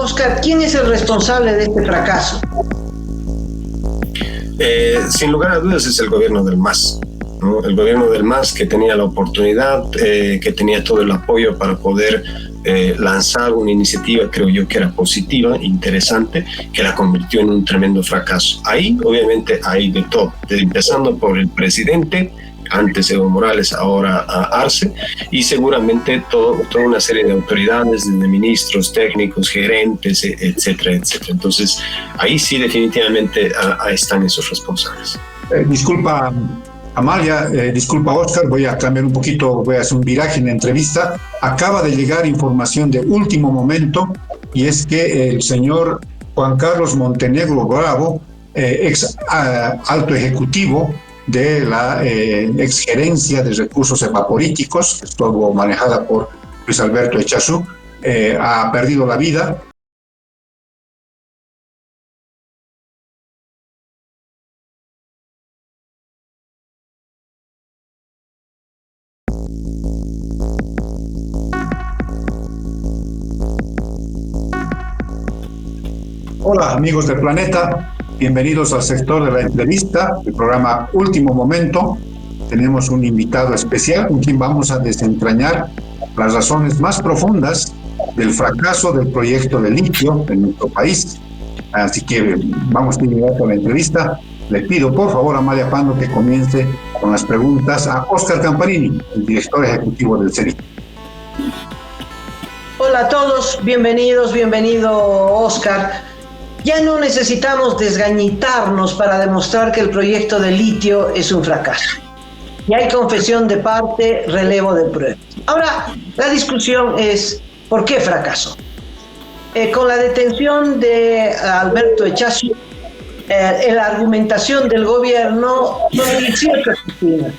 Oscar, ¿quién es el responsable de este fracaso? Sin lugar a dudas es el gobierno del MAS, ¿no? El gobierno del MAS, que tenía la oportunidad, que tenía todo el apoyo para poder lanzar una iniciativa, creo yo, que era positiva, interesante, que la convirtió en un tremendo fracaso. Ahí, obviamente, hay de todo, empezando por el presidente, antes Evo Morales, ahora Arce, y seguramente toda una serie de autoridades, desde ministros, técnicos, gerentes, etcétera, etcétera. Entonces, ahí sí definitivamente están esos responsables. Disculpa, Amalia, disculpa, Oscar, voy a cambiar un poquito, voy a hacer un viraje en la entrevista. Acaba de llegar información de último momento, y es que el señor Juan Carlos Montenegro Bravo, ex alto ejecutivo de la exgerencia de recursos evaporíticos, que estuvo manejada por Luis Alberto Echazú, ha perdido la vida. Hola amigos del planeta, bienvenidos al sector de la entrevista, el programa Último Momento. Tenemos un invitado especial con quien vamos a desentrañar las razones más profundas del fracaso del proyecto de litio en nuestro país. Así que vamos a iniciar con la entrevista. Le pido por favor a Amalia Pando que comience con las preguntas a Oscar Camparini, el director ejecutivo del CERI. Hola a todos, bienvenido Oscar. Ya no necesitamos desgañitarnos para demostrar que el proyecto de litio es un fracaso. Ya hay confesión de parte, relevo de pruebas. Ahora, la discusión es ¿por qué fracasó? Con la detención de Alberto Echazú, la argumentación del gobierno son 18 oficinas.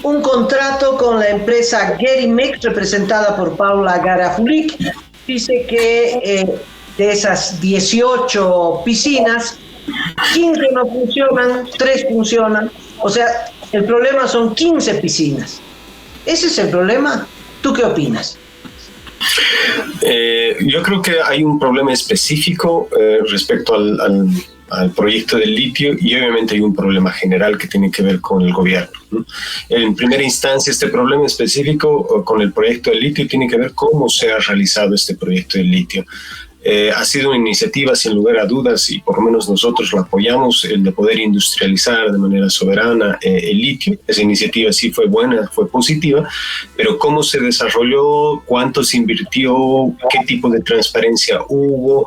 Un contrato con la empresa Gerimex, representada por Paula Garafulik, dice que de esas 18 piscinas, 15 no funcionan, 3 funcionan. O sea, el problema son 15 piscinas. ¿Ese es el problema? ¿Tú qué opinas? Yo creo que hay un problema específico respecto al proyecto del litio, y obviamente hay un problema general que tiene que ver con el gobierno, ¿no? En primera instancia, este problema específico con el proyecto del litio tiene que ver cómo se ha realizado este proyecto del litio. Ha sido una iniciativa sin lugar a dudas, y por lo menos nosotros la apoyamos, el de poder industrializar de manera soberana el litio. Esa iniciativa sí fue buena, fue positiva, pero cómo se desarrolló, cuánto se invirtió, qué tipo de transparencia hubo,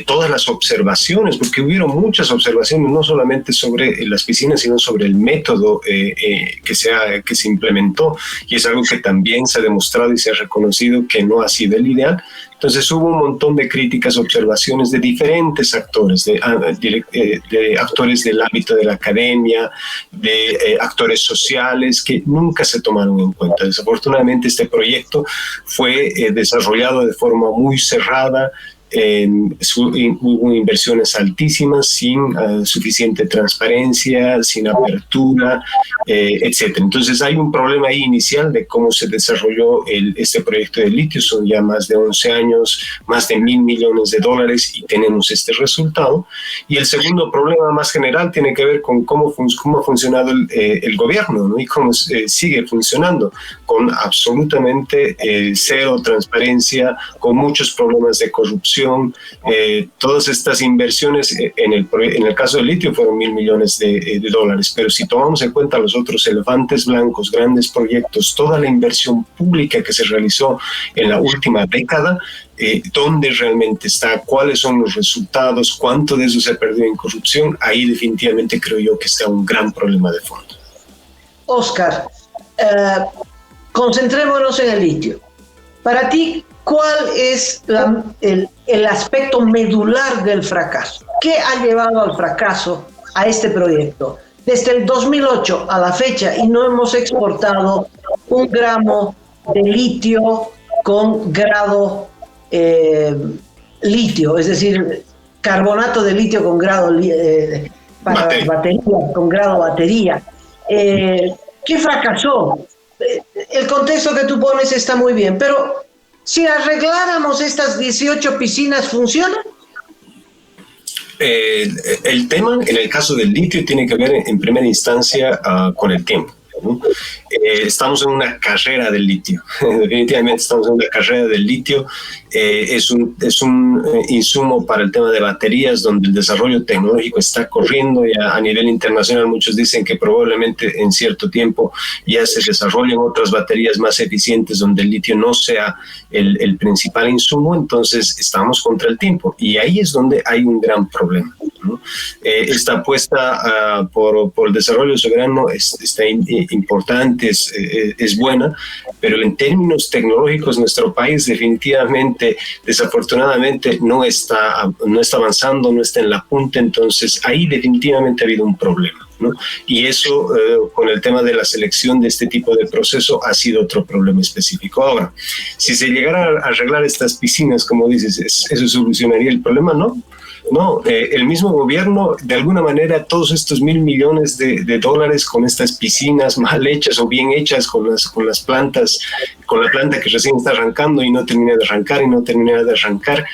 todas las observaciones, porque hubieron muchas observaciones, no solamente sobre las piscinas, sino sobre el método que se implementó, y es algo que también se ha demostrado y se ha reconocido que no ha sido el ideal. Entonces hubo un montón de críticas, observaciones de diferentes actores, de actores del ámbito de la academia, de actores sociales, que nunca se tomaron en cuenta. Desafortunadamente este proyecto fue desarrollado de forma muy cerrada, hubo inversiones altísimas, sin suficiente transparencia, sin apertura, etc. Entonces hay un problema ahí inicial de cómo se desarrolló este proyecto de litio. Son ya más de 11 años, más de $1.000 millones, y tenemos este resultado. Y el segundo problema más general tiene que ver con cómo ha funcionado el gobierno, ¿no? Y cómo sigue funcionando, con absolutamente cero transparencia, con muchos problemas de corrupción. Todas estas inversiones en el caso del litio fueron $1.000 millones, pero si tomamos en cuenta los otros elefantes blancos, grandes proyectos, toda la inversión pública que se realizó en la última década, dónde realmente está, cuáles son los resultados, cuánto de eso se perdió en corrupción, ahí definitivamente creo yo que está un gran problema de fondo. Oscar, concentrémonos en el litio. Para ti, ¿cuál es el aspecto medular del fracaso? ¿Qué ha llevado al fracaso a este proyecto? Desde el 2008 a la fecha, y no hemos exportado 1 gramo de litio con grado litio, es decir, carbonato de litio con grado para batería, con grado batería. ¿Qué fracasó? El contexto que tú pones está muy bien, pero Si arregláramos estas 18 piscinas, ¿funciona? El tema, en el caso del litio, tiene que ver en primera instancia con el tiempo, ¿no? Estamos en una carrera del litio. Definitivamente estamos en una carrera del litio. Es un insumo para el tema de baterías donde el desarrollo tecnológico está corriendo. Ya a nivel internacional muchos dicen que probablemente en cierto tiempo ya se desarrollen otras baterías más eficientes donde el litio no sea el principal insumo. Entonces estamos contra el tiempo y ahí es donde hay un gran problema, ¿no? Esta apuesta por el desarrollo soberano está importante, es buena, pero en términos tecnológicos nuestro país definitivamente, desafortunadamente, no está avanzando, no está en la punta. Entonces ahí definitivamente ha habido un problema, ¿no? Y eso, con el tema de la selección de este tipo de proceso, ha sido otro problema específico. Ahora, si se llegara a arreglar estas piscinas, como dices, ¿eso solucionaría el problema? No, el mismo gobierno, de alguna manera, todos estos $1.000 millones de dólares con estas piscinas mal hechas o bien hechas con las plantas, con la planta que recién está arrancando y no termina de arrancar,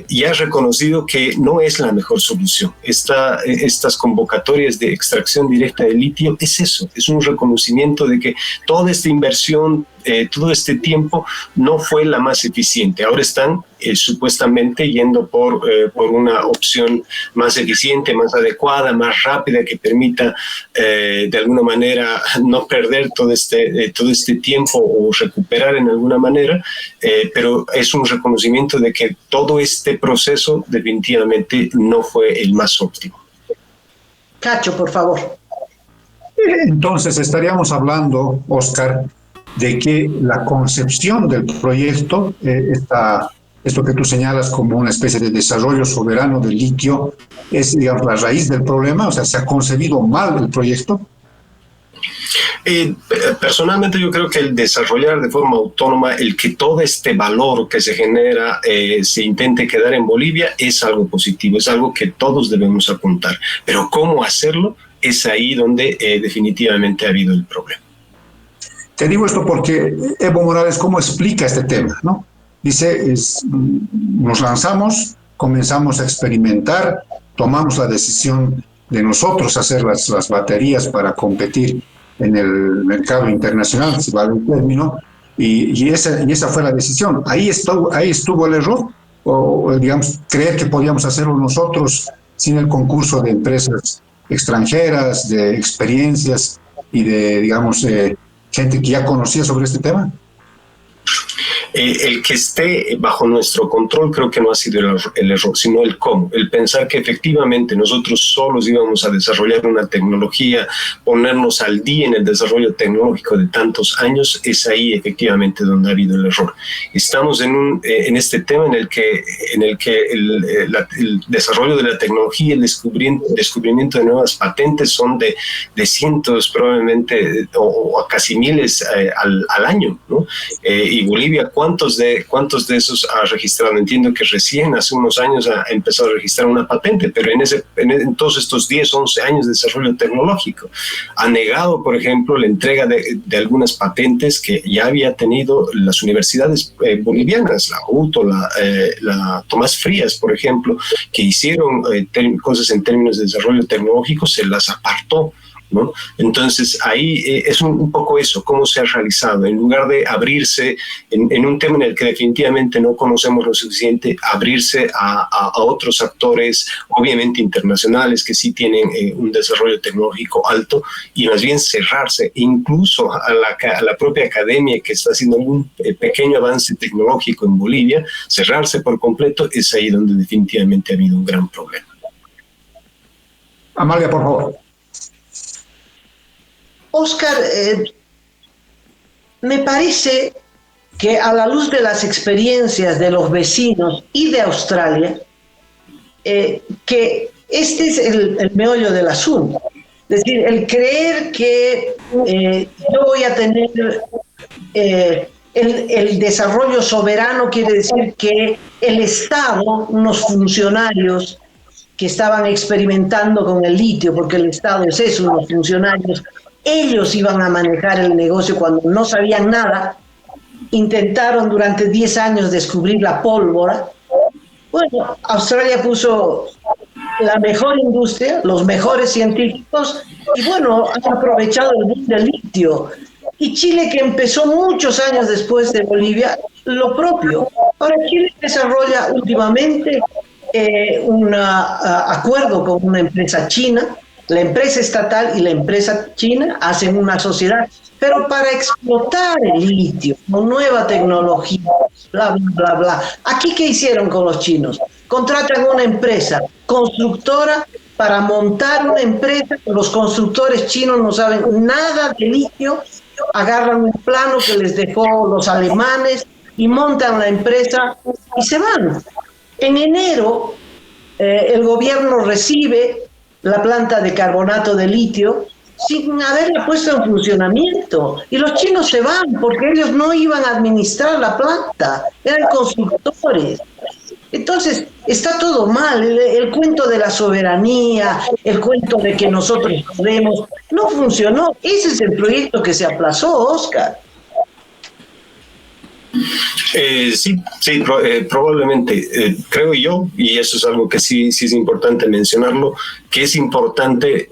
y ha reconocido que no es la mejor solución. Estas convocatorias de extracción directa de litio es eso, es un reconocimiento de que toda esta inversión, todo este tiempo no fue la más eficiente. Ahora están supuestamente yendo por una opción más eficiente, más adecuada, más rápida, que permita de alguna manera no perder todo este tiempo o recuperar en alguna manera, pero es un reconocimiento de que todo este proceso definitivamente no fue el más óptimo. Cacho, por favor. Entonces estaríamos hablando, Oscar, de que la concepción del proyecto, esto que tú señalas como una especie de desarrollo soberano del litio, es, digamos, la raíz del problema. O sea, ¿se ha concebido mal el proyecto? Personalmente yo creo que el desarrollar de forma autónoma, el que todo este valor que se genera se intente quedar en Bolivia, es algo positivo, es algo que todos debemos apuntar. Pero cómo hacerlo es ahí donde definitivamente ha habido el problema. Te digo esto porque Evo Morales, ¿cómo explica este tema, no? Dice, nos lanzamos, comenzamos a experimentar, tomamos la decisión de nosotros hacer las baterías para competir en el mercado internacional, si vale el término, y esa fue la decisión. Ahí estuvo el error, o digamos, creer que podíamos hacerlo nosotros sin el concurso de empresas extranjeras, de experiencias y de, digamos, gente que ya conocía sobre este tema. El que esté bajo nuestro control creo que no ha sido el error, sino el cómo, el pensar que efectivamente nosotros solos íbamos a desarrollar una tecnología, ponernos al día en el desarrollo tecnológico de tantos años, es ahí efectivamente donde ha habido el error. Estamos en este tema en el que el desarrollo de la tecnología, el descubrimiento de nuevas patentes son de cientos probablemente o a casi miles al año, ¿no? Y Bolivia, ¿cuántos de esos ha registrado? Entiendo que recién hace unos años ha empezado a registrar una patente, pero en todos estos 10, 11 años de desarrollo tecnológico ha negado, por ejemplo, la entrega de algunas patentes que ya había tenido las universidades bolivianas, la UTO, la Tomás Frías, por ejemplo, que hicieron cosas en términos de desarrollo tecnológico, se las apartó, ¿no? Entonces ahí es un poco eso, cómo se ha realizado, en lugar de abrirse en un tema en el que definitivamente no conocemos lo suficiente, abrirse a otros actores, obviamente internacionales, que sí tienen un desarrollo tecnológico alto, y más bien cerrarse incluso a la propia academia que está haciendo un pequeño avance tecnológico en Bolivia, cerrarse por completo, es ahí donde definitivamente ha habido un gran problema. Amalia, por favor. Oscar, me parece que a la luz de las experiencias de los vecinos y de Australia, que este es el meollo del asunto. Es decir, el creer que yo voy a tener el desarrollo soberano quiere decir que el Estado, unos funcionarios que estaban experimentando con el litio, porque el Estado es eso, unos funcionarios, ellos iban a manejar el negocio cuando no sabían nada, intentaron durante 10 años descubrir la pólvora. Bueno, Australia puso la mejor industria, los mejores científicos, y bueno, han aprovechado el boom del litio. Y Chile, que empezó muchos años después de Bolivia, lo propio. Ahora Chile desarrolla últimamente un acuerdo con una empresa china. La empresa estatal y la empresa china hacen una sociedad, pero para explotar el litio con nueva tecnología, bla, bla, bla, bla. ¿Aquí qué hicieron con los chinos? Contratan una empresa constructora para montar una empresa. Los constructores chinos no saben nada de litio, agarran un plano que les dejó los alemanes y montan la empresa y se van. En enero, el gobierno recibe la planta de carbonato de litio sin haberla puesto en funcionamiento. Y los chinos se van porque ellos no iban a administrar la planta, eran constructores. Entonces, está todo mal. El cuento de la soberanía, el cuento de que nosotros podemos, no funcionó. Ese es el proyecto que se aplazó, Oscar. Probablemente, creo yo, y eso es algo que sí es importante mencionarlo, que es importante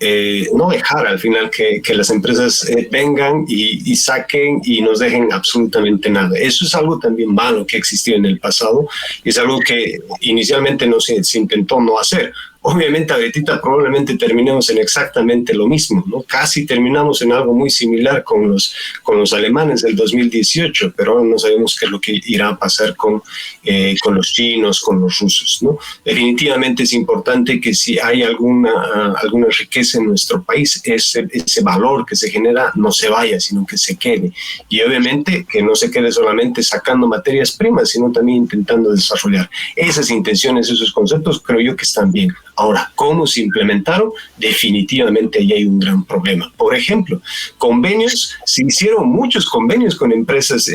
no dejar al final que las empresas vengan y saquen y nos dejen absolutamente nada. Eso es algo también malo que existió en el pasado, y es algo que inicialmente se intentó no hacer. Obviamente, ahorita probablemente terminemos en exactamente lo mismo, ¿no? Casi terminamos en algo muy similar con los alemanes del 2018, pero ahora no sabemos qué es lo que irá a pasar con los chinos, con los rusos, ¿no? Definitivamente es importante que si hay alguna riqueza en nuestro país, ese valor que se genera no se vaya, sino que se quede. Y obviamente que no se quede solamente sacando materias primas, sino también intentando desarrollar. Esas intenciones, esos conceptos, creo yo que están bien. Ahora, ¿cómo se implementaron? Definitivamente ahí hay un gran problema. Por ejemplo, convenios, se hicieron muchos convenios con empresas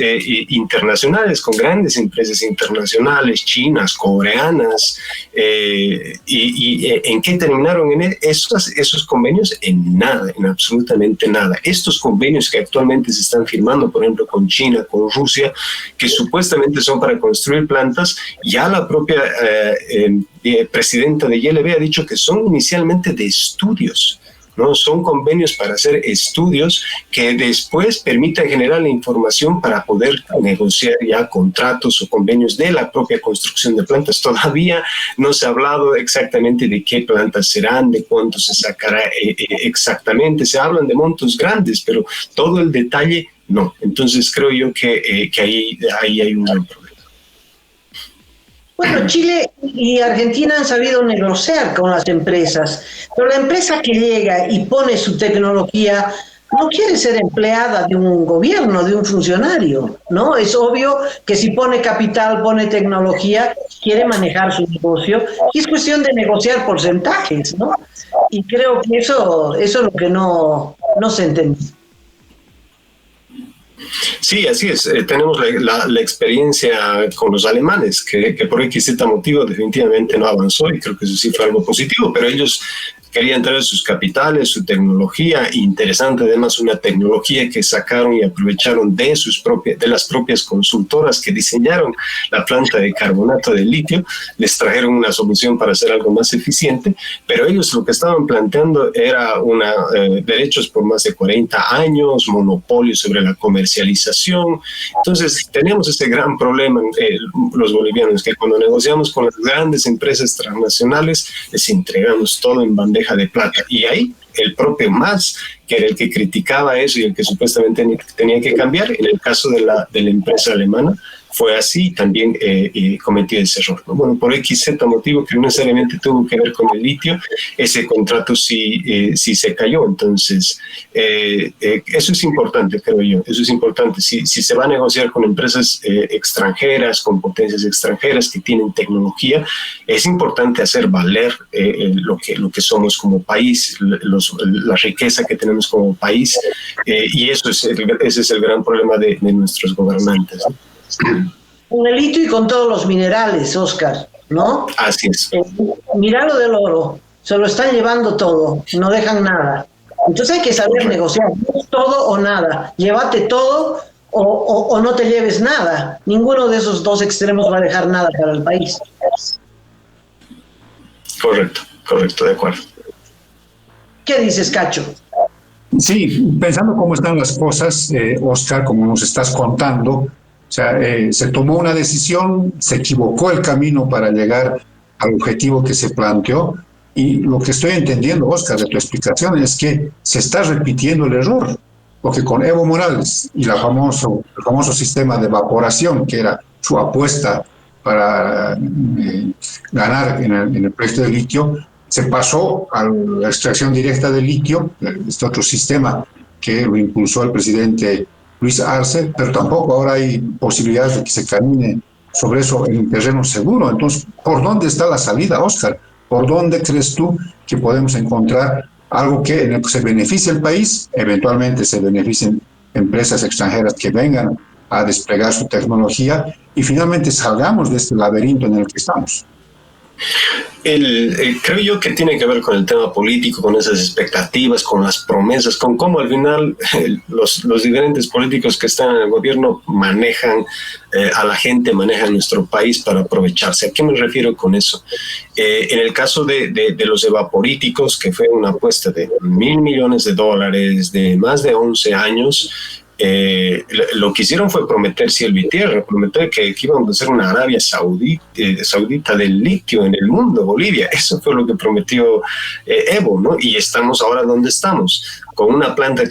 internacionales, con grandes empresas internacionales, chinas, coreanas, y ¿en qué terminaron esos convenios? En nada, en absolutamente nada. Estos convenios que actualmente se están firmando, por ejemplo, con China, con Rusia, que supuestamente son para construir plantas, ya la propia presidenta de YLB ha dicho que son inicialmente de estudios, ¿no? Son convenios para hacer estudios que después permitan generar la información para poder negociar ya contratos o convenios de la propia construcción de plantas. Todavía no se ha hablado exactamente de qué plantas serán, de cuánto se sacará exactamente. Se hablan de montos grandes, pero todo el detalle no. Entonces creo yo que ahí hay un gran problema. Bueno, Chile y Argentina han sabido negociar con las empresas, pero la empresa que llega y pone su tecnología no quiere ser empleada de un gobierno, de un funcionario, ¿no? Es obvio que si pone capital, pone tecnología, quiere manejar su negocio y es cuestión de negociar porcentajes, ¿no? Y creo que eso es lo que no se entiende. Sí, así es. Tenemos la experiencia con los alemanes, que por X motivo definitivamente no avanzó, y creo que eso sí fue algo positivo, pero ellos querían traer sus capitales, su tecnología, interesante además una tecnología que sacaron y aprovecharon de las propias consultoras que diseñaron la planta de carbonato de litio, les trajeron una solución para hacer algo más eficiente, pero ellos lo que estaban planteando era derechos por más de 40 años, monopolio sobre la comercialización. Entonces tenemos ese gran problema los bolivianos, que cuando negociamos con las grandes empresas transnacionales les entregamos todo en bandeja de plata, y ahí el propio Mas, que era el que criticaba eso y el que supuestamente tenía que cambiar, en el caso de la empresa alemana fue así, también cometió ese error, ¿no? Bueno, por XZ motivo que no necesariamente tuvo que ver con el litio, ese contrato sí se cayó. Entonces, eso es importante, creo yo, eso es importante. Si se va a negociar con empresas extranjeras, con potencias extranjeras que tienen tecnología, es importante hacer valer lo que somos como país, la riqueza que tenemos como país, y ese es el gran problema de nuestros gobernantes, ¿no? Con el litio y con todos los minerales, Oscar, ¿no? Así es. Mirá lo del oro, se lo están llevando todo, no dejan nada. Entonces hay que saber negociar, todo o nada. Llévate todo o no te lleves nada. Ninguno de esos dos extremos va a dejar nada para el país. Correcto, de acuerdo. ¿Qué dices, Cacho? Sí, pensando cómo están las cosas, Oscar, como nos estás contando, o sea, se tomó una decisión, se equivocó el camino para llegar al objetivo que se planteó, y lo que estoy entendiendo, Oscar, de tu explicación es que se está repitiendo el error, porque con Evo Morales y el famoso sistema de evaporación, que era su apuesta para ganar en el proyecto de litio, se pasó a la extracción directa de litio, este otro sistema que lo impulsó el presidente Luis Arce, pero tampoco ahora hay posibilidades de que se camine sobre eso en un terreno seguro. Entonces, ¿por dónde está la salida, Oscar? ¿Por dónde crees tú que podemos encontrar algo que en el que se beneficie el país, eventualmente se beneficien empresas extranjeras que vengan a desplegar su tecnología y finalmente salgamos de este laberinto en el que estamos? Creo yo que tiene que ver con el tema político, con esas expectativas, con las promesas, con cómo al final los diferentes políticos que están en el gobierno manejan a la gente, manejan nuestro país para aprovecharse. ¿A qué me refiero con eso? En el caso de los evaporíticos, que fue una apuesta de $1.000 millones de más de 11 años, lo que hicieron fue prometer cielo y tierra, prometer que íbamos a ser una Arabia Saudita del litio en el mundo, Bolivia. Eso fue lo que prometió Evo, ¿no? Y estamos ahora donde estamos, con una planta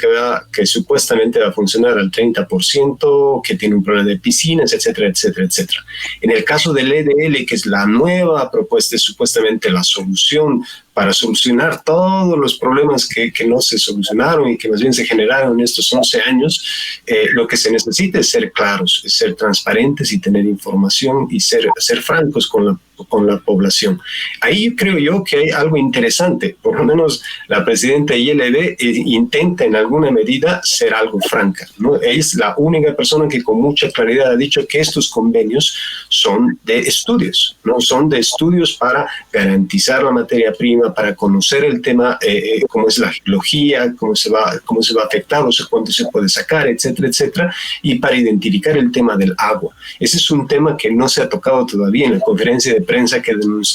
que supuestamente va a funcionar al 30%, que tiene un problema de piscinas, etcétera, etcétera, etcétera. En el caso del EDL, que es la nueva propuesta, es supuestamente la solución para solucionar todos los problemas que no se solucionaron y que más bien se generaron en estos 11 años, lo que se necesita es ser claros, es ser transparentes y tener información y ser francos con la población. Ahí creo yo que hay algo interesante, por lo menos la presidenta ILB intenta en alguna medida ser algo franca, ¿no? Es la única persona que con mucha claridad ha dicho que estos convenios son de estudios, ¿no? Son de estudios para garantizar la materia prima, para conocer el tema, cómo es la geología, cómo se va a afectar, o sea, cuánto se puede sacar, etcétera, etcétera, y para identificar el tema del agua. Ese es un tema que no se ha tocado todavía en la conferencia de prensa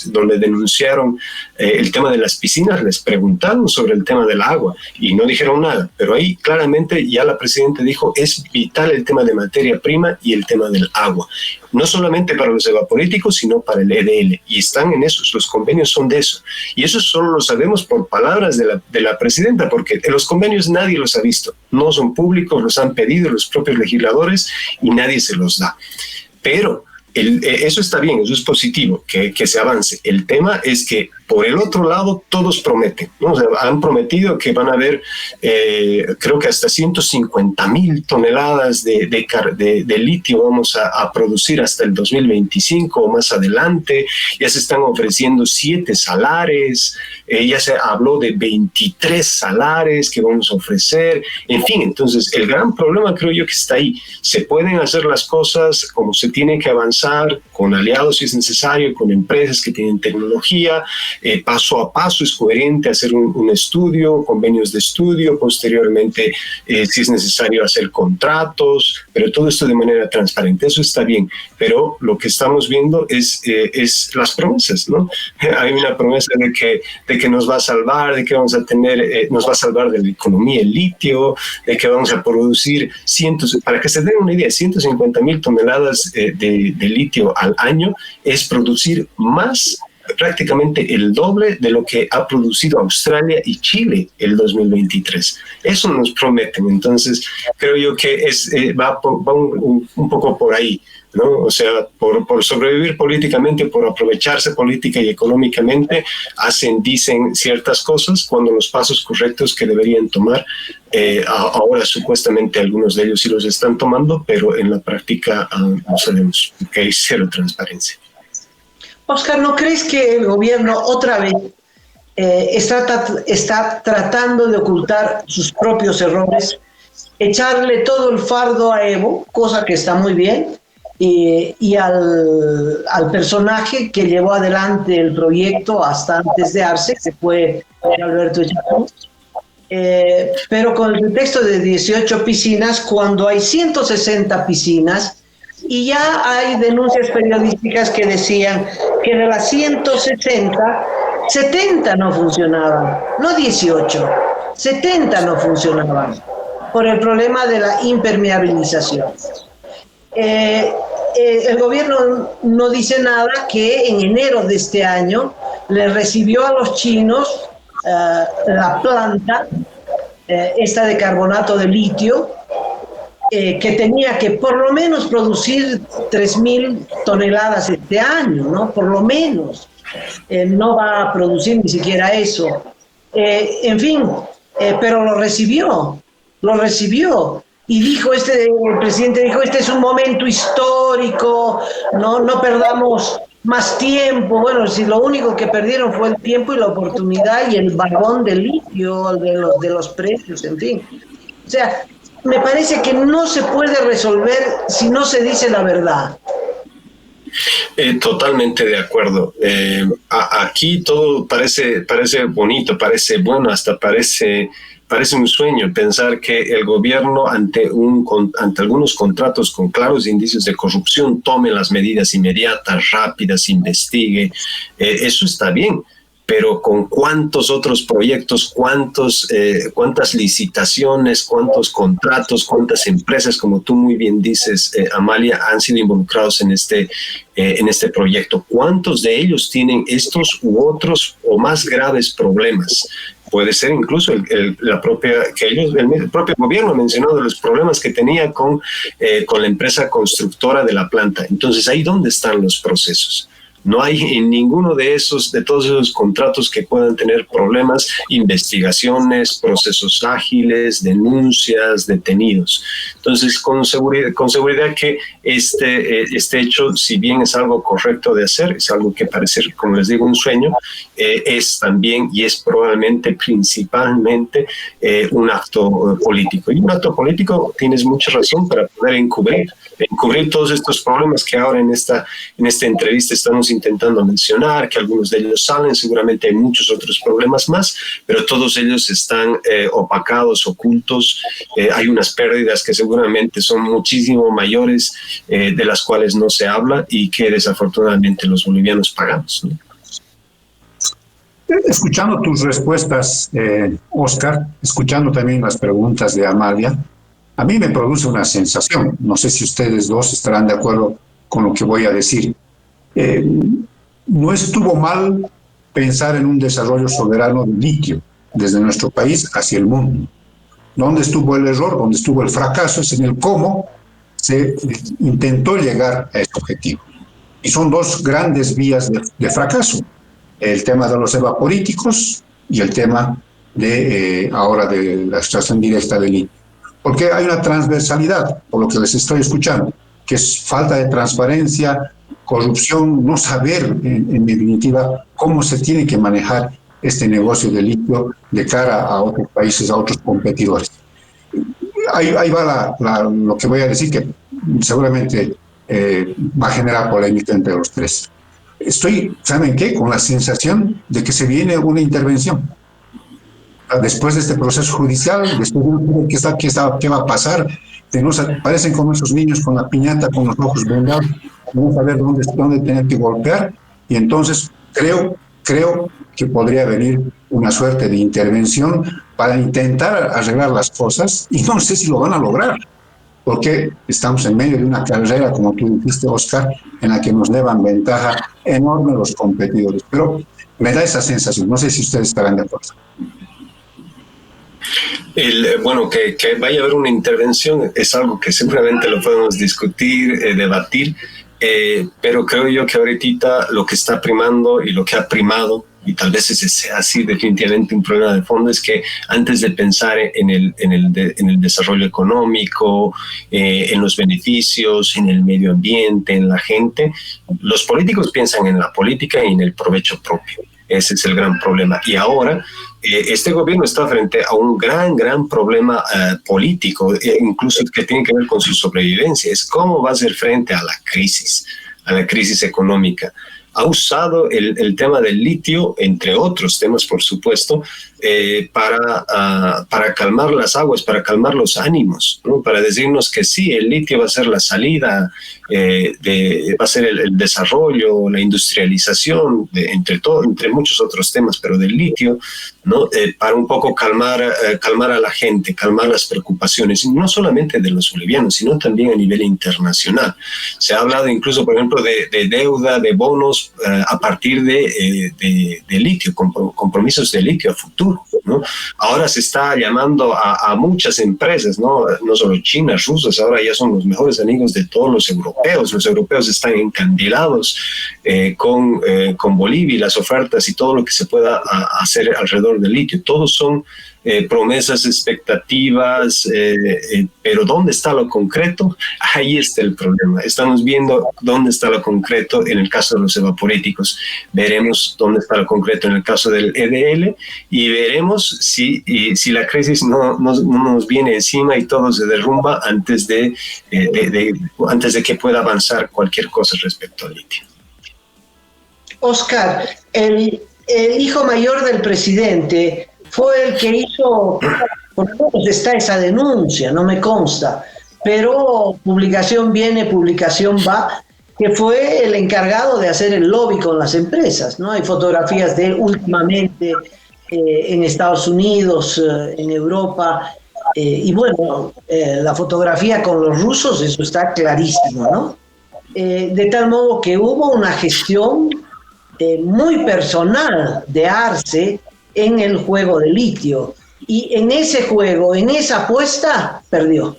donde denunciaron el tema de las piscinas. Les preguntaron sobre el tema del agua y no dijeron nada, pero ahí claramente ya la presidenta dijo es vital el tema de materia prima y el tema del agua, no solamente para los evaporíticos, sino para el EDL, y están en esos, los convenios son de eso, y eso solo lo sabemos por palabras de la presidenta, porque los convenios nadie los ha visto, no son públicos, los han pedido los propios legisladores y nadie se los da. Pero eso está bien, eso es positivo, que se avance. El tema es que por el otro lado todos prometen, ¿no? O sea, han prometido que van a haber creo que hasta 150,000 toneladas de litio vamos a producir hasta el 2025 o más adelante. Ya se están ofreciendo 7 salares, ya se habló de 23 salares que vamos a ofrecer, en fin. Entonces el gran problema creo yo que está ahí. Se pueden hacer las cosas como se tiene que avanzar, con aliados si es necesario, con empresas que tienen tecnología, paso a paso. Es coherente hacer un estudio, convenios de estudio, posteriormente si es necesario hacer contratos, pero todo esto de manera transparente. Eso está bien, pero lo que estamos viendo es las promesas, ¿no? Hay una promesa de que nos va a salvar, de que vamos a tener, nos va a salvar de la economía el litio, de que vamos a producir para que se den una idea, 150,000 toneladas de litio al año es producir más, prácticamente el doble de lo que ha producido Australia y Chile el 2023. Eso nos prometen. Entonces creo yo que va un poco por ahí, ¿no? O sea, por sobrevivir políticamente, por aprovecharse política y económicamente, dicen ciertas cosas cuando los pasos correctos que deberían tomar, ahora supuestamente algunos de ellos sí los están tomando, pero en la práctica no sabemos, que hay cero transparencia. Oscar, ¿no crees que el gobierno otra vez está tratando de ocultar sus propios errores, echarle todo el fardo a Evo, cosa que está muy bien, y al personaje que llevó adelante el proyecto hasta antes de Arce, que fue Alberto Echagüe? pero con el pretexto de 18 piscinas, cuando hay 160 piscinas, y ya hay denuncias periodísticas que decían que de las 160, 70 no funcionaban, no 18, 70 no funcionaban, por el problema de la impermeabilización. El gobierno no dice nada que en enero de este año le recibió a los chinos la planta esta de carbonato de litio, que tenía que por lo menos producir 3.000 toneladas este año, ¿no? Por lo menos. No va a producir ni siquiera eso. En fin, pero lo recibió. Y dijo el presidente dijo, este es un momento histórico, no perdamos más tiempo. Bueno, si lo único que perdieron fue el tiempo y la oportunidad y el vagón de litio, de los precios, en fin. O sea, me parece que no se puede resolver si no se dice la verdad. Totalmente de acuerdo. Aquí todo parece bonito, parece bueno, hasta parece un sueño pensar que el gobierno ante algunos contratos con claros indicios de corrupción tome las medidas inmediatas, rápidas, investigue. Eso está bien. Pero con cuántos otros proyectos, cuántas licitaciones, cuántos contratos, cuántas empresas, como tú muy bien dices, Amalia, han sido involucrados en este proyecto. ¿Cuántos de ellos tienen estos u otros o más graves problemas? Puede ser incluso el propio gobierno ha mencionado los problemas que tenía con la empresa constructora de la planta. Entonces, ¿ahí dónde están los procesos? No hay en ninguno de todos esos contratos que puedan tener problemas, investigaciones, procesos ágiles, denuncias, detenidos. Entonces, con seguridad que este hecho, si bien es algo correcto de hacer, es algo que parece, como les digo, un sueño, es también y es probablemente principalmente un acto político. Y un acto político, tienes mucha razón, para poder encubrir todos estos problemas que ahora en esta entrevista estamos intentando mencionar, que algunos de ellos salen, seguramente hay muchos otros problemas más, pero todos ellos están opacados, ocultos. Hay unas pérdidas que seguramente son muchísimo mayores, de las cuales no se habla y que desafortunadamente los bolivianos pagamos, ¿no? Escuchando tus respuestas, Oscar, escuchando también las preguntas de Amalia, a mí me produce una sensación, no sé si ustedes dos estarán de acuerdo con lo que voy a decir. No estuvo mal pensar en un desarrollo soberano de litio desde nuestro país hacia el mundo. ¿Dónde estuvo el error? ¿Dónde estuvo el fracaso? Es en el cómo se intentó llegar a este objetivo. Y son dos grandes vías de fracaso. El tema de los evaporíticos y el tema ahora de la extracción directa de litio. Porque hay una transversalidad, por lo que les estoy escuchando, que es falta de transparencia, corrupción, no saber, en definitiva, cómo se tiene que manejar este negocio de litio de cara a otros países, a otros competidores. Ahí va lo que voy a decir, que seguramente va a generar polémica entre los tres. Estoy, ¿saben qué?, con la sensación de que se viene una intervención. Después de este proceso judicial, después de qué va a pasar, parecen como esos niños con la piñata, con los ojos vendados, no saber dónde tener que golpear, y entonces creo que podría venir una suerte de intervención para intentar arreglar las cosas, y no sé si lo van a lograr, porque estamos en medio de una carrera, como tú dijiste, Oscar, en la que nos llevan ventaja enorme los competidores, pero me da esa sensación, no sé si ustedes estarán de acuerdo. Bueno, que vaya a haber una intervención es algo que seguramente lo podemos discutir, debatir, pero creo yo que ahorita lo que está primando y lo que ha primado, y tal vez ese sea así definitivamente un problema de fondo, es que antes de pensar en el desarrollo económico, en los beneficios, en el medio ambiente, en la gente, los políticos piensan en la política y en el provecho propio. Ese es el gran problema. Y ahora este gobierno está frente a un gran problema político, incluso que tiene que ver con su sobrevivencia. Es cómo va a hacer frente a la crisis económica. ha usado el tema del litio, entre otros temas, por supuesto, para calmar las aguas, para calmar los ánimos, ¿no? Para decirnos que sí, el litio va a ser la salida, va a ser el desarrollo, la industrialización, entre muchos otros temas, pero del litio, ¿no? Para un poco calmar a la gente, calmar las preocupaciones, no solamente de los bolivianos, sino también a nivel internacional. Se ha hablado incluso, por ejemplo, de deuda, de bonos a partir de litio, compromisos de litio a futuro, ¿no? Ahora se está llamando a muchas empresas, ¿no? No solo chinas, rusas, ahora ya son los mejores amigos de todos los europeos. Los europeos están encandilados con Bolivia y las ofertas y todo lo que se pueda hacer alrededor del litio. Todos son promesas, expectativas, pero ¿dónde está lo concreto? Ahí está el problema. Estamos viendo dónde está lo concreto en el caso de los evaporéticos. Veremos dónde está lo concreto en el caso del EDL y veremos si la crisis no nos viene encima y todo se derrumba antes de que pueda avanzar cualquier cosa respecto al litio. Oscar, el hijo mayor del presidente fue el que hizo, por lo menos está esa denuncia, no me consta, pero publicación viene, publicación va, que fue el encargado de hacer el lobby con las empresas, ¿no? Hay fotografías de él últimamente en Estados Unidos, en Europa, y bueno, la fotografía con los rusos, eso está clarísimo, ¿no? De tal modo que hubo una gestión muy personal de Arce en el juego de litio, y en ese juego, en esa apuesta, perdió.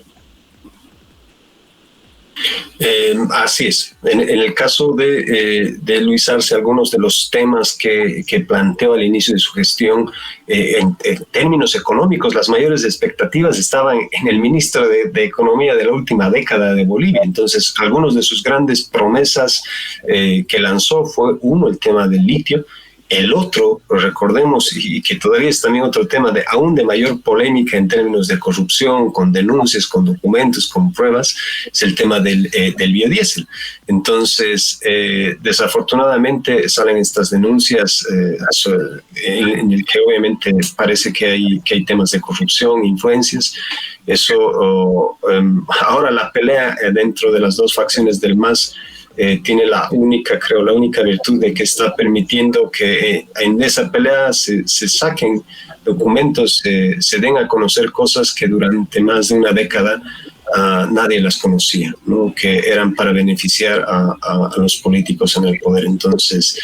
Así es. En el caso de Luis Arce, algunos de los temas que planteó al inicio de su gestión, en términos económicos, las mayores expectativas estaban en el ministro de Economía de la última década de Bolivia. Entonces, algunos de sus grandes promesas que lanzó fue uno, el tema del litio. El otro, recordemos, y que todavía es también otro tema aún de mayor polémica en términos de corrupción, con denuncias, con documentos, con pruebas, es el tema del biodiesel. Entonces, desafortunadamente salen estas denuncias en el que obviamente parece que hay temas de corrupción, influencias. Eso, ahora la pelea dentro de las dos facciones del MAS tiene la única virtud de que está permitiendo que en esa pelea se saquen documentos, se den a conocer cosas que durante más de una década nadie las conocía, ¿no? Que eran para beneficiar a los políticos en el poder. Entonces,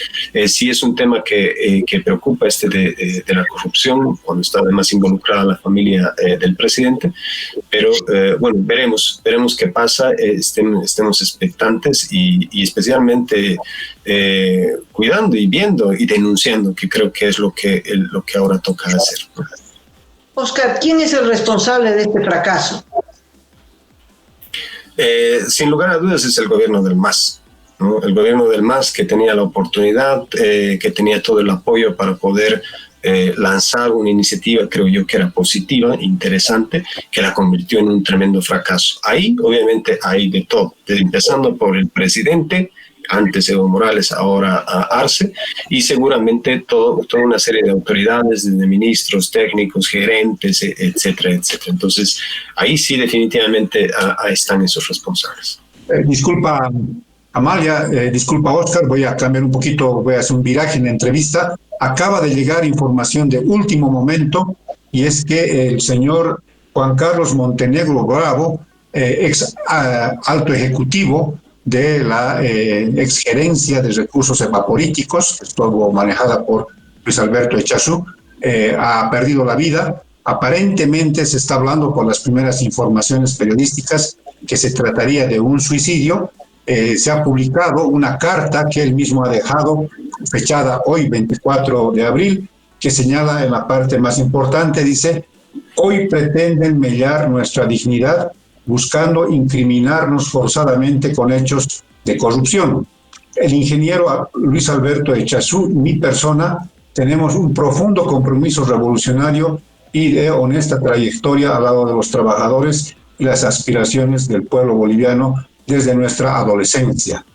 sí es un tema que preocupa de la corrupción, cuando está además involucrada la familia del presidente, pero bueno, veremos qué pasa, estemos expectantes y especialmente cuidando y viendo y denunciando, que creo que es lo que ahora toca hacer, ¿no? Oscar, ¿quién es el responsable de este fracaso? Sin lugar a dudas es el gobierno del MAS, ¿no? El gobierno del MAS, que tenía la oportunidad, que tenía todo el apoyo para poder lanzar una iniciativa, creo yo, que era positiva, interesante, que la convirtió en un tremendo fracaso. Ahí, obviamente, hay de todo, empezando por el presidente, antes Evo Morales, ahora Arce, y seguramente toda una serie de autoridades, desde ministros, técnicos, gerentes, etcétera, etcétera. Entonces, ahí sí definitivamente están esos responsables. Disculpa, Amalia, disculpa, Oscar, voy a cambiar un poquito, voy a hacer un viraje en la entrevista. Acaba de llegar información de último momento, y es que el señor Juan Carlos Montenegro Bravo, ex alto ejecutivo de la exgerencia de recursos evaporíticos, que estuvo manejada por Luis Alberto Echazú, ha perdido la vida. Aparentemente se está hablando por las primeras informaciones periodísticas que se trataría de un suicidio. Se ha publicado una carta que él mismo ha dejado, fechada hoy 24 de abril, que señala en la parte más importante, dice: hoy pretenden mellar nuestra dignidad buscando incriminarnos forzadamente con hechos de corrupción. El ingeniero Luis Alberto Echazú, mi persona, tenemos un profundo compromiso revolucionario y de honesta trayectoria al lado de los trabajadores y las aspiraciones del pueblo boliviano desde nuestra adolescencia.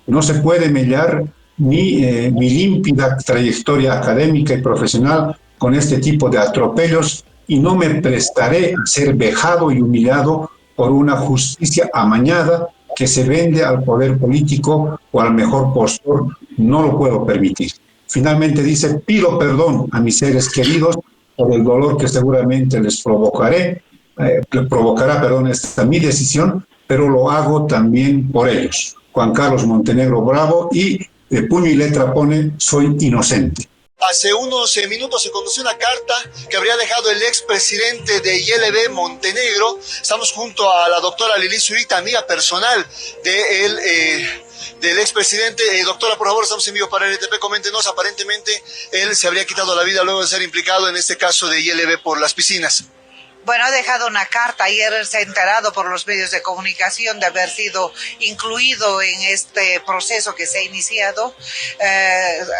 No se puede mellar mi límpida trayectoria académica y profesional con este tipo de atropellos y no me prestaré a ser vejado y humillado por una justicia amañada que se vende al poder político o al mejor postor. No lo puedo permitir. Finalmente dice, pido perdón a mis seres queridos por el dolor que seguramente les provocará esta mi decisión, pero lo hago también por ellos. Juan Carlos Montenegro Bravo, y de puño y letra pone, soy inocente. Hace unos minutos se conoció una carta que habría dejado el expresidente de YLB, Montenegro. Estamos junto a la doctora Lili Zurita, amiga personal del expresidente. Doctora, por favor, estamos en vivo para LTP. Coméntenos, aparentemente él se habría quitado la vida luego de ser implicado en este caso de YLB por las piscinas. Bueno, ha dejado una carta. Ayer se ha enterado por los medios de comunicación de haber sido incluido en este proceso que se ha iniciado.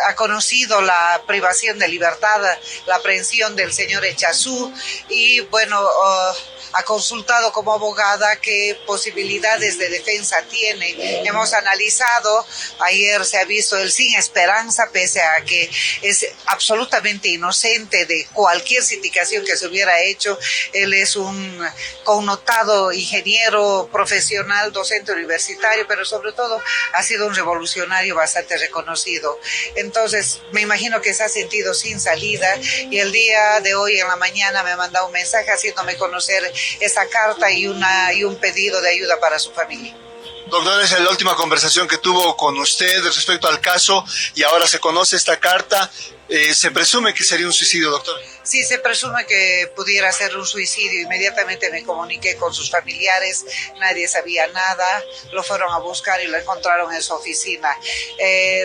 Ha conocido la privación de libertad, la aprehensión del señor Echazú y, bueno, ha consultado como abogada qué posibilidades de defensa tiene. Hemos analizado, ayer se ha visto él sin esperanza, pese a que es absolutamente inocente de cualquier sindicación que se hubiera hecho. Él es un connotado ingeniero profesional, docente universitario, pero sobre todo ha sido un revolucionario bastante reconocido. Entonces, me imagino que se ha sentido sin salida y el día de hoy en la mañana me ha mandado un mensaje haciéndome conocer esta carta y un pedido de ayuda para su familia. Doctor, esa es la última conversación que tuvo con usted respecto al caso y ahora se conoce esta carta. ¿Se presume que sería un suicidio, doctor? Sí, se presume que pudiera ser un suicidio. Inmediatamente me comuniqué con sus familiares, nadie sabía nada, lo fueron a buscar y lo encontraron en su oficina.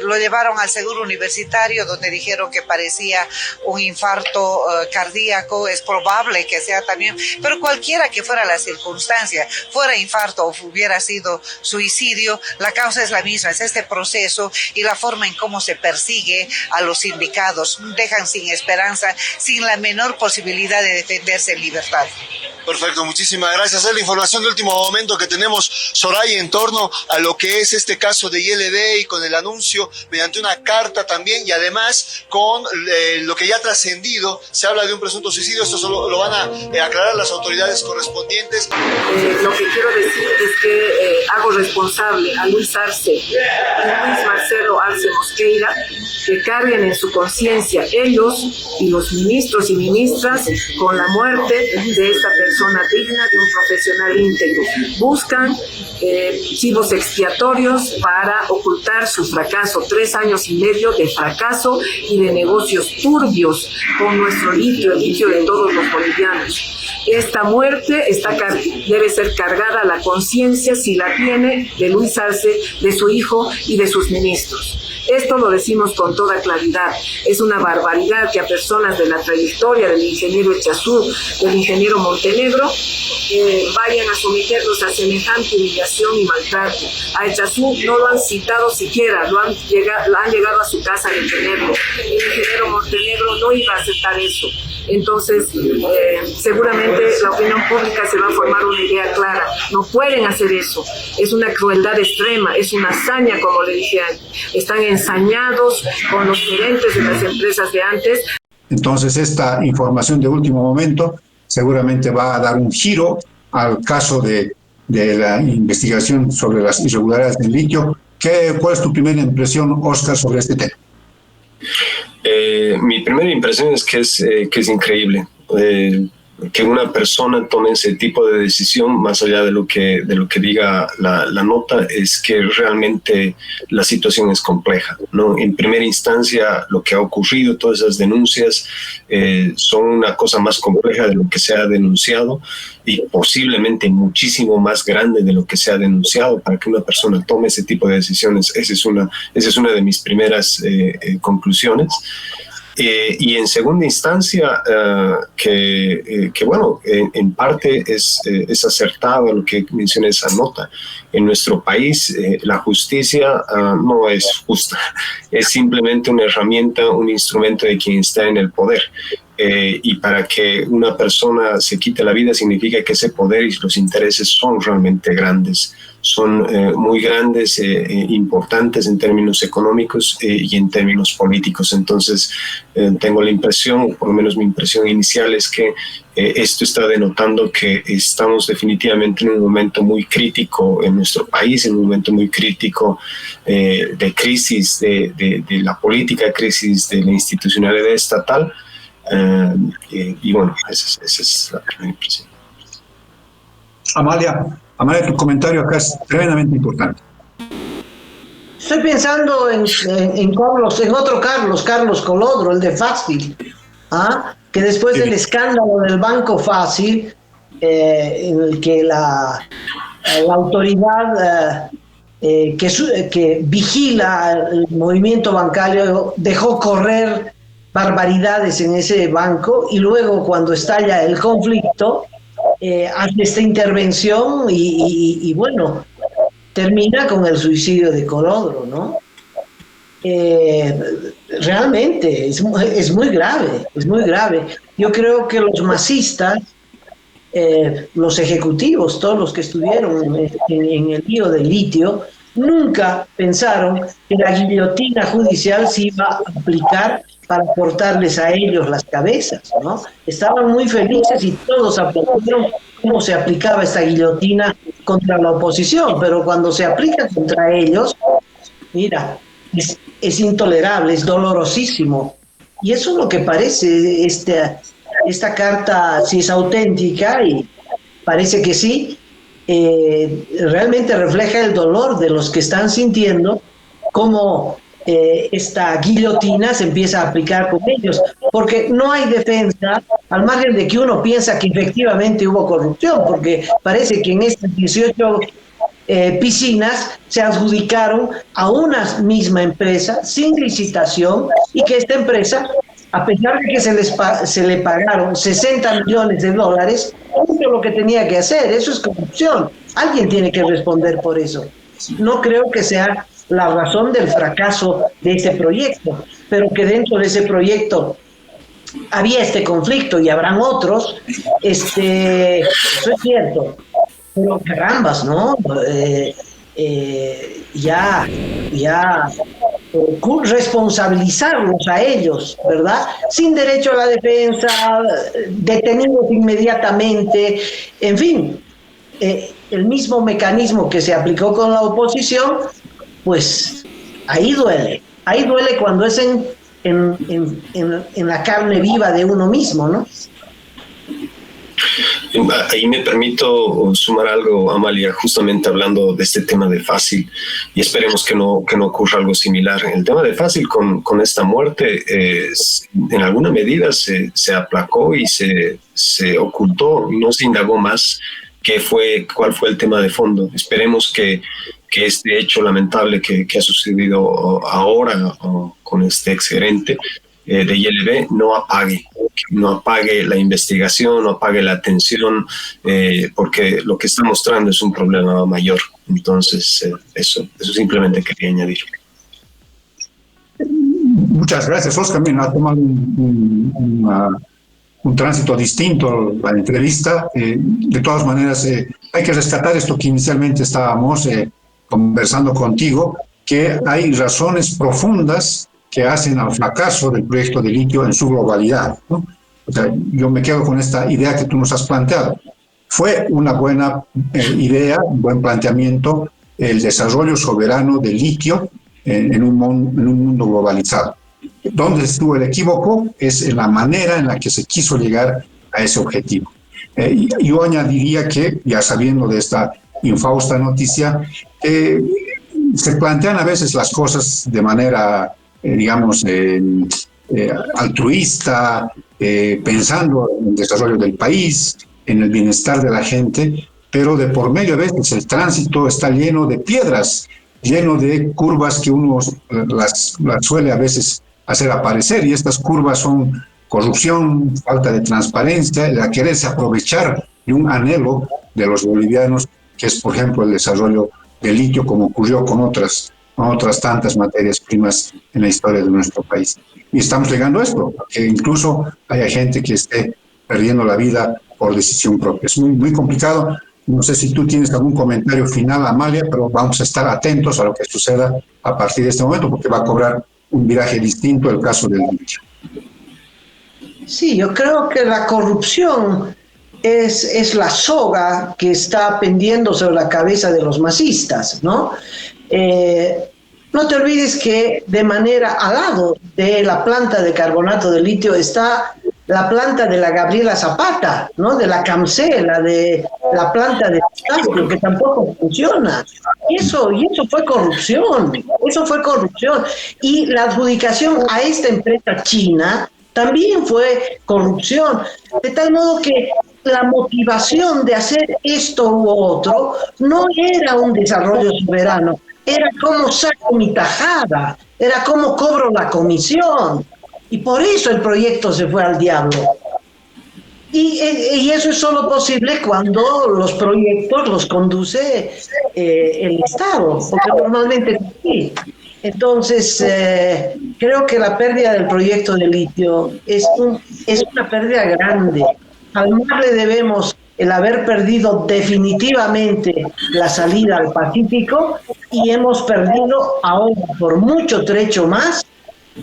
Lo llevaron al seguro universitario donde dijeron que parecía un infarto cardíaco, es probable que sea también, pero cualquiera que fuera la circunstancia, fuera infarto o hubiera sido suicidio, la causa es la misma, es este proceso y la forma en cómo se persigue a los sindicados. Dejan sin esperanza, sin la menor posibilidad de defenderse en libertad. Perfecto, muchísimas gracias. Es la información de último momento que tenemos, Soraya, en torno a lo que es este caso de YLB y con el anuncio mediante una carta también y además con lo que ya ha trascendido, se habla de un presunto suicidio. Esto solo lo van a aclarar las autoridades correspondientes. Lo que quiero decir es que hago responsable a Luis Arce y Luis Marcelo Arce Mosqueira que carguen en su conciencia ellos y los ministros y ministras con la muerte de esta persona digna, de un profesional íntegro. Buscan chivos expiatorios para ocultar su fracaso, 3 años y medio de fracaso y de negocios turbios con nuestro litio, el litio de todos los bolivianos. Esta muerte debe ser cargada a la conciencia, si la tiene, de Luis Arce, de su hijo y de sus ministros. Esto lo decimos con toda claridad. Es una barbaridad que a personas de la trayectoria del ingeniero Echazú, del ingeniero Montenegro, vayan a someterlos a semejante humillación y maltrato. A Echazú no lo han citado siquiera, han llegado a su casa a detenerlo. El ingeniero Montenegro no iba a aceptar eso. Entonces, seguramente la opinión pública se va a formar una idea clara. No pueden hacer eso. Es una crueldad extrema, es una hazaña, como le dije antes. Están ensañados con los gerentes de las empresas de antes. Entonces, esta información de último momento seguramente va a dar un giro al caso de la investigación sobre las irregularidades del litio. ¿Cuál es tu primera impresión, Oscar, sobre este tema? Mi primera impresión es que es increíble que una persona tome ese tipo de decisión, más allá de lo que diga la nota, es que realmente la situación es compleja, ¿no? En primera instancia, lo que ha ocurrido, todas esas denuncias son una cosa más compleja de lo que se ha denunciado y posiblemente muchísimo más grande de lo que se ha denunciado para que una persona tome ese tipo de decisiones. Esa es una de mis primeras conclusiones. Y en segunda instancia, que bueno, en parte es acertado lo que menciona esa nota. En nuestro país, la justicia no es justa, es simplemente una herramienta, un instrumento de quien está en el poder. Y para que una persona se quite la vida significa que ese poder y los intereses son realmente grandes, son muy grandes, importantes en términos económicos y en términos políticos. Entonces, tengo la impresión, por lo menos mi impresión inicial es que esto está denotando que estamos definitivamente en un momento muy crítico en nuestro país, en un momento muy crítico de crisis de la política, crisis de la institucionalidad estatal. Y bueno, esa es la primera impresión. Amalia, tu comentario acá es tremendamente importante. Estoy pensando en Carlos, en otro Carlos Colodro, el de Fácil, que después del escándalo del Banco Fácil, en el que la autoridad que vigila el movimiento bancario dejó correr barbaridades en ese banco, y luego cuando estalla el conflicto hace esta intervención y bueno, termina con el suicidio de Colodro, ¿no? Realmente es muy grave, es muy grave. Yo creo que los masistas, los ejecutivos, todos los que estuvieron en el lío del litio, nunca pensaron que la guillotina judicial se iba a aplicar para cortarles a ellos las cabezas, ¿no? Estaban muy felices y todos aplaudieron cómo se aplicaba esta guillotina contra la oposición, pero cuando se aplica contra ellos, mira, es intolerable, es dolorosísimo. Y eso es lo que parece esta carta, si es auténtica, y parece que sí, realmente refleja el dolor de los que están sintiendo cómo esta guillotina se empieza a aplicar con ellos, porque no hay defensa, al margen de que uno piensa que efectivamente hubo corrupción, porque parece que en estas 18 piscinas se adjudicaron a una misma empresa sin licitación, y que esta empresa, a pesar de que se le pagaron $60 millones, hizo lo que tenía que hacer. Eso es corrupción. Alguien tiene que responder por eso. No creo que sea la razón del fracaso de ese proyecto, pero que dentro de ese proyecto había este conflicto y habrán otros, eso es cierto, pero carambas, ¿no? Responsabilizarlos a ellos, ¿verdad? Sin derecho a la defensa, detenidos inmediatamente, en fin, el mismo mecanismo que se aplicó con la oposición, pues ahí duele cuando es en la carne viva de uno mismo, ¿no? Ahí me permito sumar algo, Amalia, justamente hablando de este tema de Fácil, y esperemos que no ocurra algo similar. El tema de Fácil con esta muerte en alguna medida se aplacó y se ocultó, no se indagó más cuál fue el tema de fondo. Esperemos que este hecho lamentable que ha sucedido ahora con este exgerente de ILB no apague la investigación, no apague la atención, porque lo que está mostrando es un problema mayor. Entonces, eso simplemente quería añadir. Muchas gracias, Oscar. Mira, ha tomado un tránsito distinto la entrevista. De todas maneras, hay que rescatar esto que inicialmente estábamos conversando contigo, que hay razones profundas que hacen al fracaso del proyecto de litio en su globalidad, ¿no? O sea, yo me quedo con esta idea que tú nos has planteado. Fue una buena idea, un buen planteamiento, el desarrollo soberano del litio en un mundo globalizado. Donde estuvo el equívoco es en la manera en la que se quiso llegar a ese objetivo. Yo añadiría que, ya sabiendo de esta infausta noticia, se plantean a veces las cosas de manera, digamos, altruista, pensando en el desarrollo del país, en el bienestar de la gente, pero de por medio a veces el tránsito está lleno de piedras, lleno de curvas que uno las suele a veces hacer aparecer, y estas curvas son corrupción, falta de transparencia, la quererse aprovechar de un anhelo de los bolivianos, que es, por ejemplo, el desarrollo del litio, como ocurrió con otras tantas materias primas en la historia de nuestro país. Y estamos llegando a esto, que incluso haya gente que esté perdiendo la vida por decisión propia. Es muy, muy complicado. No sé si tú tienes algún comentario final, Amalia, pero vamos a estar atentos a lo que suceda a partir de este momento, porque va a cobrar un viraje distinto el caso del litio. Sí, yo creo que la corrupción es la soga que está pendiendo sobre la cabeza de los masistas, ¿no? No te olvides que de manera al lado de la planta de carbonato de litio está la planta de la Gabriela Zapata, ¿no? De la Camcela, de la planta de Tasco, que tampoco funciona. Y eso fue corrupción, Y la adjudicación a esta empresa china también fue corrupción. De tal modo que la motivación de hacer esto u otro no era un desarrollo soberano, era cómo saco mi tajada, era cómo cobro la comisión. Y por eso el proyecto se fue al diablo. Y eso es solo posible cuando los proyectos los conduce el Estado, porque normalmente es así. Entonces, creo que la pérdida del proyecto de litio es una pérdida grande. Al mar le debemos el haber perdido definitivamente la salida al Pacífico y hemos perdido ahora por mucho trecho más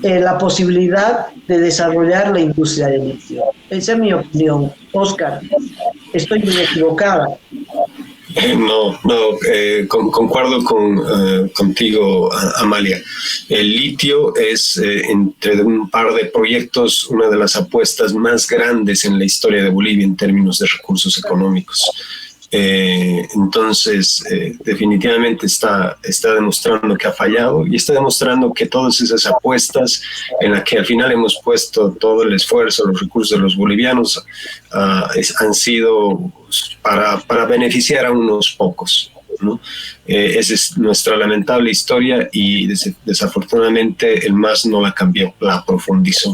la posibilidad de desarrollar la industria del litio. Esa es mi opinión. Oscar, estoy muy equivocada. Concuerdo contigo, Amalia. El litio es, entre un par de proyectos, una de las apuestas más grandes en la historia de Bolivia en términos de recursos económicos. Entonces, definitivamente está demostrando que ha fallado y está demostrando que todas esas apuestas en las que al final hemos puesto todo el esfuerzo, los recursos de los bolivianos, han sido para beneficiar a unos pocos, ¿no? Esa es nuestra lamentable historia y desafortunadamente el MAS no la cambió, la profundizó.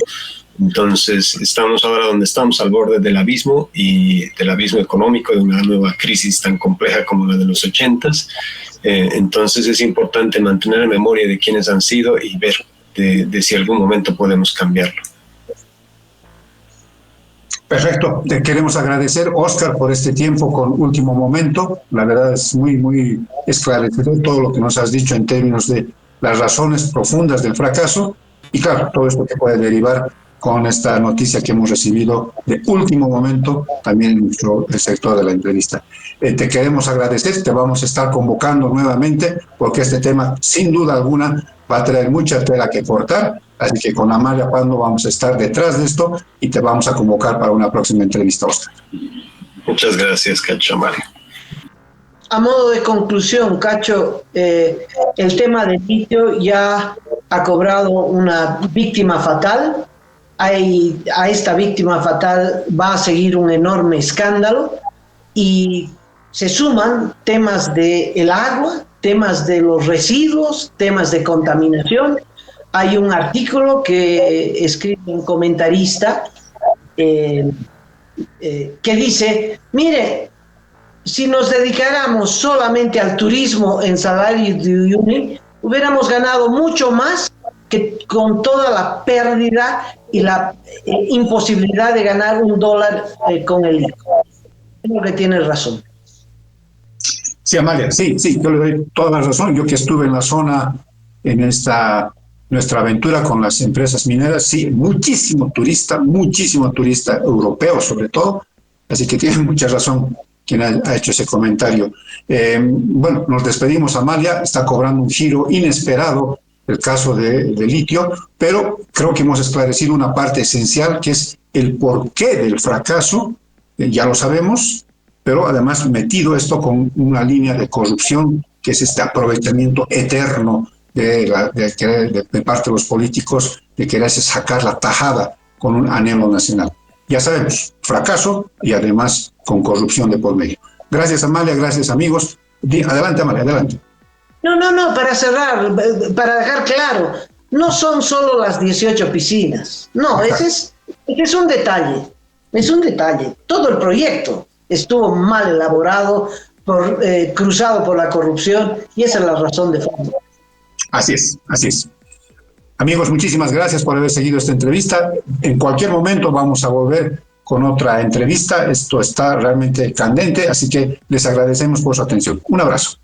Entonces estamos ahora donde estamos, al borde del abismo y del abismo económico, de una nueva crisis tan compleja como la de los 80s. Entonces es importante mantener en memoria de quiénes han sido y ver de si algún momento podemos cambiarlo. Perfecto, te queremos agradecer, Oscar, por este tiempo con Último Momento. La verdad es muy esclarecedor todo lo que nos has dicho en términos de las razones profundas del fracaso y claro, todo esto que puede derivar con esta noticia que hemos recibido de Último Momento, también en el sector de la entrevista. Te queremos agradecer, te vamos a estar convocando nuevamente, porque este tema, sin duda alguna, va a traer mucha tela que cortar, así que con Amalia Pando vamos a estar detrás de esto y te vamos a convocar para una próxima entrevista, Oscar. Muchas gracias, Cacho, Amalia. A modo de conclusión, Cacho, el tema del litio ya ha cobrado una víctima fatal. A esta víctima fatal va a seguir un enorme escándalo y se suman temas del agua, temas de los residuos, temas de contaminación. Hay un artículo que escribe un comentarista que dice, mire, si nos dedicáramos solamente al turismo en Salar de Uyuni, hubiéramos ganado mucho más que con toda la pérdida y la imposibilidad de ganar $1 con el litio. Creo que tienes razón. Sí, Amalia, sí, yo le doy toda la razón. Yo que estuve en la zona, en nuestra aventura con las empresas mineras, sí, muchísimo turista europeo sobre todo, así que tiene mucha razón quien ha hecho ese comentario. Bueno, nos despedimos, Amalia, está cobrando un giro inesperado el caso de litio, pero creo que hemos esclarecido una parte esencial que es el porqué del fracaso, ya lo sabemos, pero además metido esto con una línea de corrupción que es este aprovechamiento eterno de parte de los políticos de quererse sacar la tajada con un anhelo nacional. Ya sabemos, fracaso y además con corrupción de por medio. Gracias, Amalia, gracias, amigos. Adelante, Amalia, adelante. No, para cerrar, para dejar claro, no son solo las 18 piscinas. No, ese es un detalle. Todo el proyecto estuvo mal elaborado, cruzado por la corrupción, y esa es la razón de fondo. Así es. Amigos, muchísimas gracias por haber seguido esta entrevista. En cualquier momento vamos a volver con otra entrevista. Esto está realmente candente, así que les agradecemos por su atención. Un abrazo.